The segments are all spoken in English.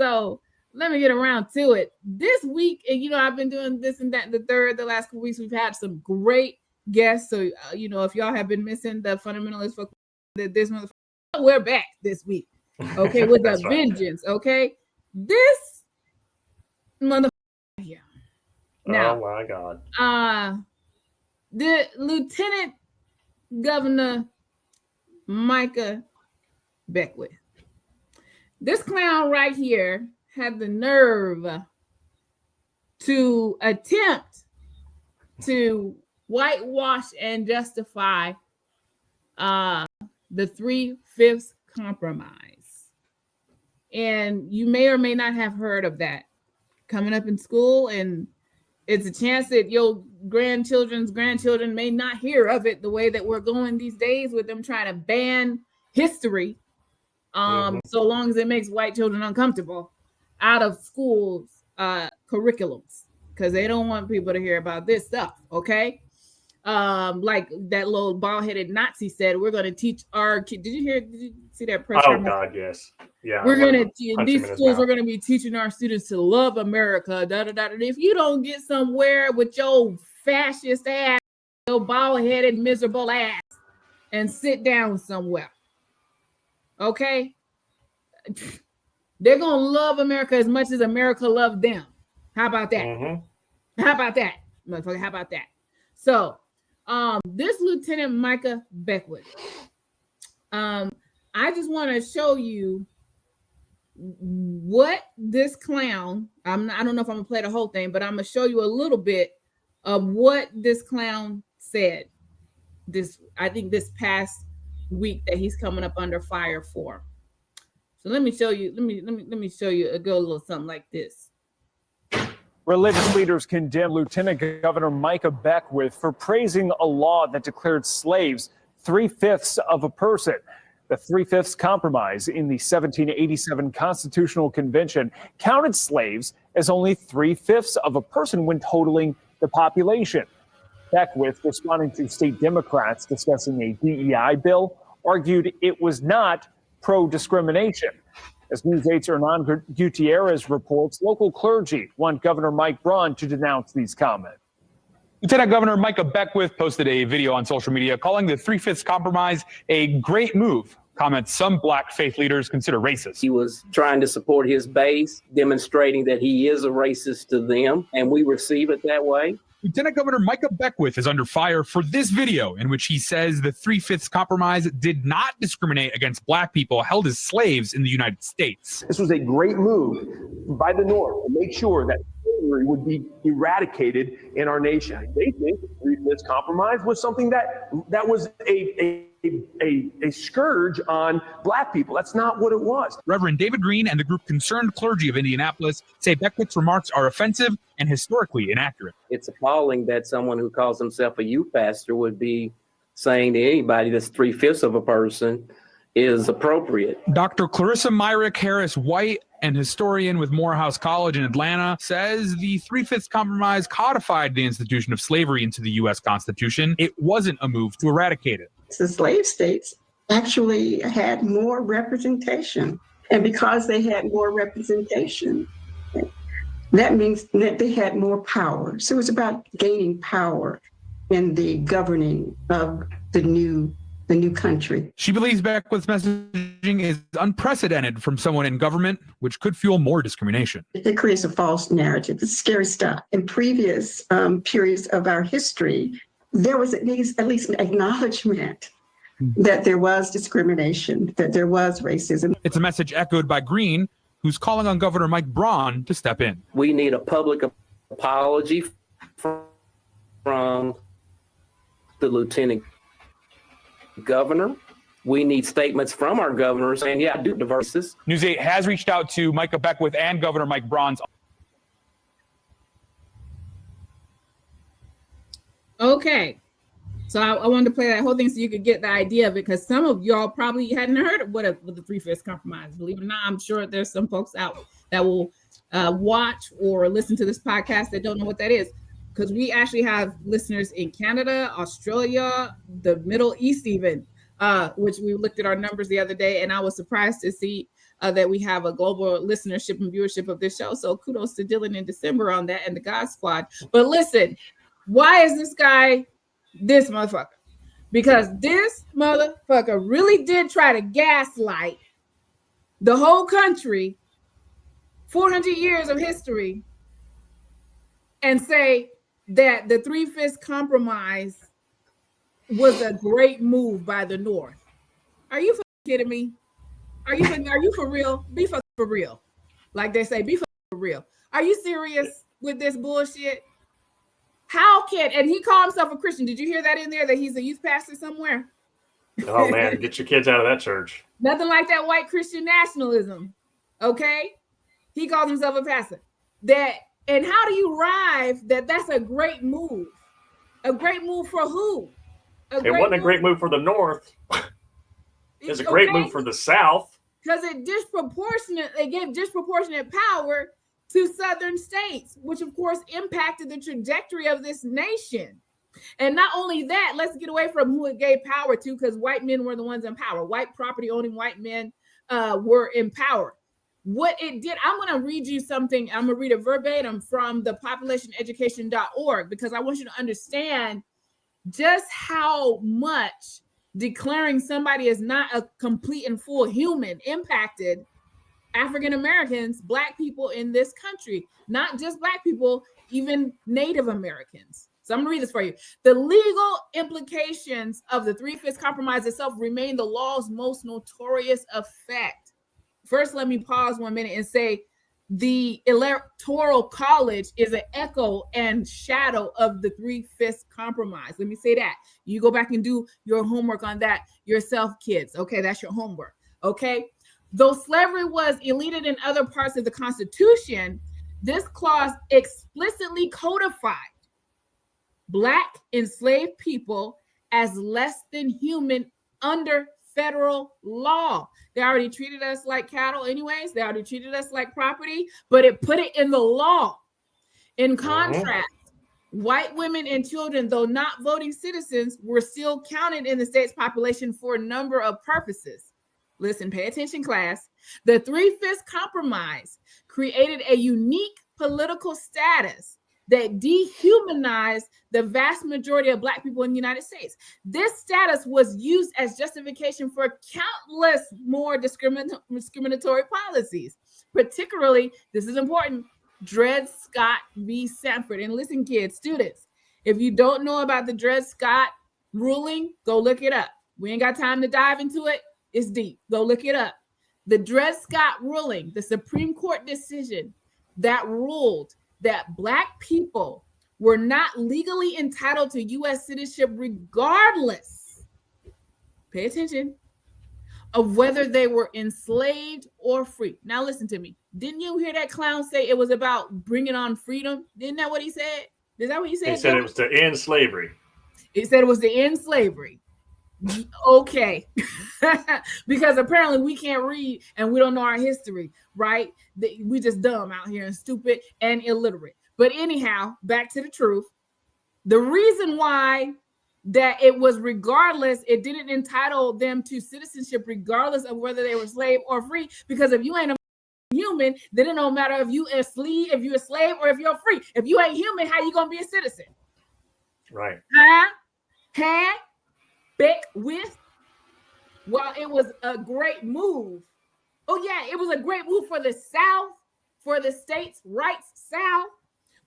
So let me get around to it. This week, and I've been doing this and that and the third. The last couple weeks, we've had some great guests. So if y'all have been missing the fundamentalist folk, this motherfucker, we're back this week. Okay, with a vengeance. Okay, this motherfucker here. Now, oh my God. The Lieutenant Governor Micah Beckwith. This clown right here had the nerve to attempt to whitewash and justify the 3/5 compromise. And you may or may not have heard of that coming up in school, and it's a chance that your grandchildren's grandchildren may not hear of it the way that we're going these days with them trying to ban history, so long as it makes white children uncomfortable out of schools curriculums, because they don't want people to hear about this stuff. Okay, like that little bald-headed Nazi said, we're going to teach our kids. Did you see that press? Oh God, yes. Yeah, we're gonna in these schools. We're gonna be teaching our students to love America. Da da da. And if you don't get somewhere with your fascist ass, your bald-headed, miserable ass, and sit down somewhere, okay? They're gonna love America as much as America loved them. How about that? How about that, motherfucker? How about that? So, this Lieutenant Micah Beckwith. I just want to show you what this clown, I don't know if I'm gonna play the whole thing, but I'm gonna show you a little bit of what this clown said I think this past week that he's coming up under fire for. So let me show you, let me show you, go a little something like this. Religious leaders condemned Lieutenant Governor Micah Beckwith for praising a law that declared slaves 3/5 of a person. The 3/5 compromise in the 1787 Constitutional Convention counted slaves as only 3/5 of a person when totaling the population. Beckwith, responding to state Democrats discussing a DEI bill, argued it was not pro-discrimination. As News 8's Hernan Gutierrez reports, local clergy want Governor Mike Braun to denounce these comments. Lieutenant Governor Micah Beckwith posted a video on social media calling the 3/5 compromise a great move. Comments some black faith leaders consider racist. He was trying to support his base, demonstrating that he is a racist to them, and we receive it that way. Lieutenant Governor Micah Beckwith is under fire for this video in which he says the 3/5 compromise did not discriminate against black people held as slaves in the United States. This was a great move by the North to make sure that slavery would be eradicated in our nation. They think the 3/5 compromise was something that was a scourge on black people. That's not what it was. Reverend David Green and the group Concerned Clergy of Indianapolis say Beckwith's remarks are offensive and historically inaccurate. It's appalling that someone who calls himself a youth pastor would be saying to anybody that's 3/5 of a person is appropriate. Dr. Clarissa Myrick Harris White, an historian with Morehouse College in Atlanta, says the 3/5 compromise codified the institution of slavery into the U.S. Constitution. It wasn't a move to eradicate it. The slave states actually had more representation. And because they had more representation, that means that they had more power. So it was about gaining power in the governing of the new country. She believes Beckwith's messaging is unprecedented from someone in government, which could fuel more discrimination. It creates a false narrative. It's scary stuff. In previous periods of our history, there was at least an acknowledgement that there was discrimination, that there was racism. It's a message echoed by Green, who's calling on Governor Mike Braun to step in. We need a public apology from the Lieutenant Governor. We need statements from our governor saying, yeah, I do diversity. News 8 has reached out to Micah Beckwith and Governor Mike Braun's. Okay, so I wanted to play that whole thing so you could get the idea of it, because some of y'all probably hadn't heard of what the 3/5 compromise. Believe it or not, I'm sure there's some folks out that will watch or listen to this podcast that don't know what that is, because we actually have listeners in Canada, Australia, the Middle East even, which we looked at our numbers the other day, and I was surprised to see that we have a global listenership and viewership of this show. So kudos to Dylan and Desimber on that and the God Squad. But listen, why is this guy this motherfucker? Because this motherfucker really did try to gaslight the whole country, 400 years of history, and say that the Three-Fifths Compromise was a great move by the North. Are you kidding me? Are you for real? Be for real. Like they say, be for real. Are you serious with this bullshit? How can, and he called himself a Christian. Did you hear that in there, that he's a youth pastor somewhere? Oh man, get your kids out of that church. Nothing like that white Christian nationalism. Okay? He calls himself a pastor. And how do you arrive that that's a great move? A great move for who? It wasn't a great move for the North. It's a great move for the South. Because it gave disproportionate power to Southern states, which of course impacted the trajectory of this nation. And not only that, let's get away from who it gave power to, because white men were the ones in power. White property owning white men were in power. What it did, I'm going to read you something. I'm going to read it verbatim from the populationeducation.org, because I want you to understand just how much declaring somebody as not a complete and full human impacted African Americans, Black people in this country. Not just Black people, even Native Americans. So I'm going to read this for you. The legal implications of the Three-Fifths Compromise itself remain the law's most notorious effect. First, let me pause 1 minute and say the Electoral College is an echo and shadow of the Three-Fifths Compromise. Let me say that. You go back and do your homework on that yourself, kids. Okay, that's your homework. Okay? Though slavery was deleted in other parts of the Constitution, this clause explicitly codified Black enslaved people as less than human under federal law. They already treated us like cattle anyways. They already treated us like property, but it put it in the law. In contrast, white women and children, though not voting citizens, were still counted in the state's population for a number of purposes. Listen, pay attention, class. The Three-Fifths Compromise created a unique political status that dehumanized the vast majority of Black people in the United States. This status was used as justification for countless more discriminatory policies, particularly, this is important, Dred Scott v. Sanford. And listen, kids, students, if you don't know about the Dred Scott ruling, go look it up. We ain't got time to dive into it. It's deep. Go look it up. The Dred Scott ruling, the Supreme Court decision that ruled that Black people were not legally entitled to U.S. citizenship regardless, pay attention, of whether they were enslaved or free. Now listen to me. Didn't you hear that clown say it was about bringing on freedom? Isn't that what he said? Is that what he said? He said it was to end slavery. He said it was to end slavery. Okay. Because apparently we can't read and we don't know our history, right? We just dumb out here and stupid and illiterate. But anyhow, back to the truth. The reason why that it was regardless, it didn't entitle them to citizenship regardless of whether they were slave or free, because if you ain't a human, then it don't matter if you're a slave or if you're free. If you ain't human, how you gonna be a citizen? Right. Beckwith. Well, it was a great move. Oh yeah, it was a great move for the South, for the states' rights South,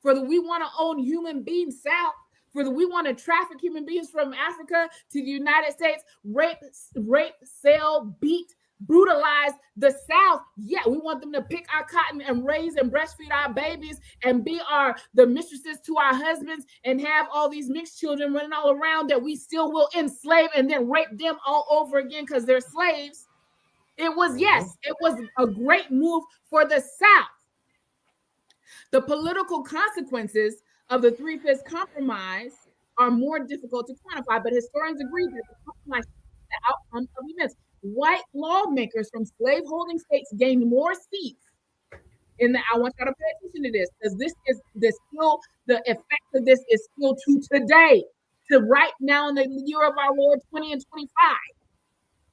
for the we want to own human beings South, for the we want to traffic human beings from Africa to the United States, rape, sell, beat, brutalize the South. Yeah, we want them to pick our cotton and raise and breastfeed our babies and be the mistresses to our husbands and have all these mixed children running all around that we still will enslave and then rape them all over again because they're slaves. It was a great move for the South. The political consequences of the Three-Fifths Compromise are more difficult to quantify, but historians agree that the compromise is the outcome of events. White lawmakers from slaveholding states gained more seats I want y'all to pay attention to this, because the effect of this is still to today, to right now in the year of our Lord 20 and 25.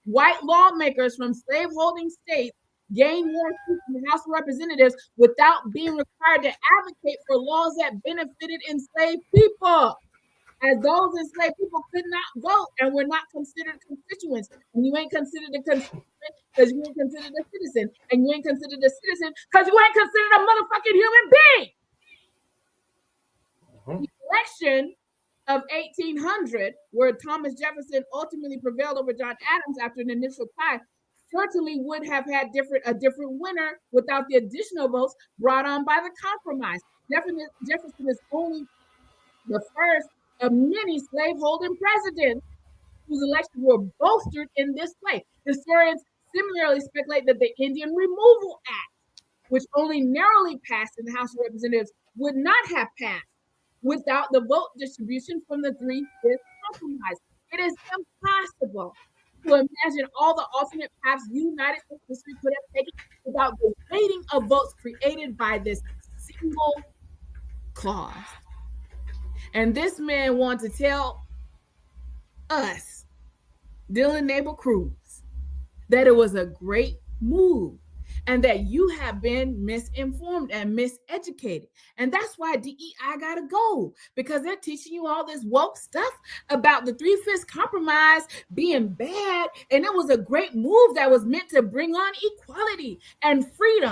White lawmakers from slaveholding states gain more seats in the House of Representatives without being required to advocate for laws that benefited enslaved people. As those enslaved people could not vote and were not considered constituents. And you ain't considered a constituent because you ain't considered a citizen. And you ain't considered a citizen because you ain't considered a motherfucking human being. The election of 1800, where Thomas Jefferson ultimately prevailed over John Adams after an initial tie, certainly would have had a different winner without the additional votes brought on by the compromise. Jefferson is only the first of many slaveholding presidents whose elections were bolstered in this way. Historians similarly speculate that the Indian Removal Act, which only narrowly passed in the House of Representatives, would not have passed without the vote distribution from the 3/5 compromise. It is impossible to imagine all the alternate paths United States history could have taken without the weighting of votes created by this single clause. And this man wanted to tell us, Dylan Nabel Cruz, that it was a great move and that you have been misinformed and miseducated. And that's why DEI got to go, because they're teaching you all this woke stuff about the 3/5 compromise being bad. And it was a great move that was meant to bring on equality and freedom.